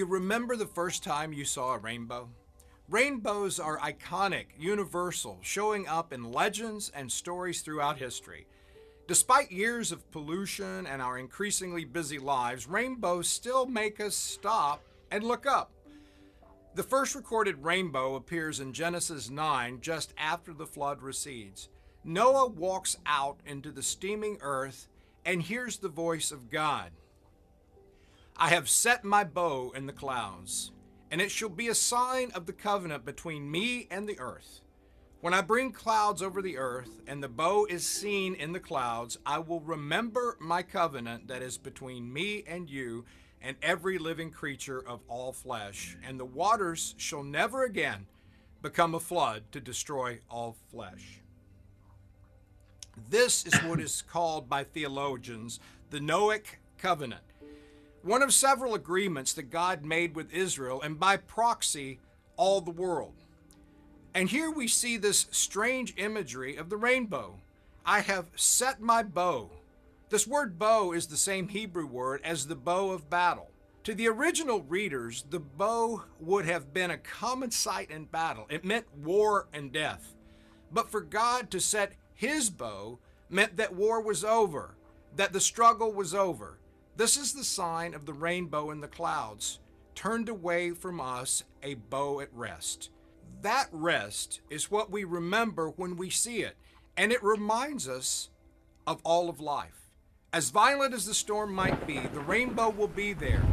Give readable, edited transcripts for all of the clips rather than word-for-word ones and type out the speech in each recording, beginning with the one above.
you remember the first time you saw a rainbow? Rainbows are iconic, universal, showing up in legends and stories throughout history. Despite years of pollution and our increasingly busy lives, rainbows still make us stop and look up. The first recorded rainbow appears in Genesis 9 just after the flood recedes. Noah walks out into the steaming earth and hears the voice of God. I have set my bow in the clouds, and it shall be a sign of the covenant between me and the earth. When I bring clouds over the earth, and the bow is seen in the clouds, I will remember my covenant that is between me and you and every living creature of all flesh, and the waters shall never again become a flood to destroy all flesh. This is what is called by theologians the Noahic covenant, one of several agreements that God made with Israel and by proxy all the world. And here we see this strange imagery of the rainbow. I have set my bow. This word bow is the same Hebrew word as the bow of battle. To the original readers, the bow would have been a common sight in battle. It meant war and death. But for God to set his bow meant that war was over, that the struggle was over. This is the sign of the rainbow in the clouds, turned away from us, a bow at rest. That rest is what we remember when we see it, and it reminds us of all of life. As violent as the storm might be, the rainbow will be there.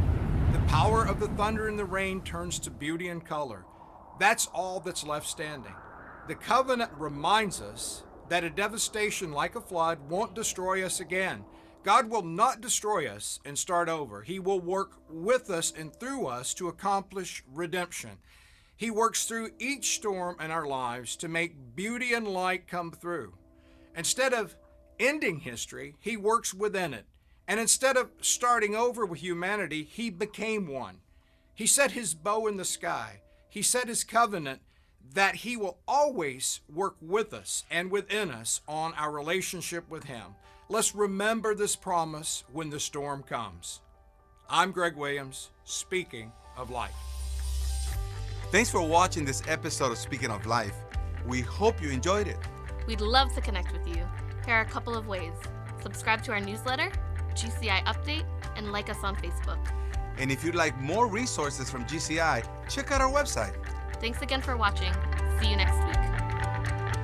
The power of the thunder and the rain turns to beauty and color. That's all that's left standing. The covenant reminds us that a devastation like a flood won't destroy us again. God will not destroy us and start over. He will work with us and through us to accomplish redemption. He works through each storm in our lives to make beauty and light come through. Instead of ending history, he works within it. And instead of starting over with humanity, he became one. He set his bow in the sky. He set his covenant that he will always work with us and within us on our relationship with him. Let's remember this promise when the storm comes. I'm Greg Williams, speaking of life. Thanks for watching this episode of Speaking of Life. We hope you enjoyed it. We'd love to connect with you. Here are a couple of ways. Subscribe to our newsletter, GCI Update, and like us on Facebook. And if you'd like more resources from GCI, check out our website. Thanks again for watching. See you next week.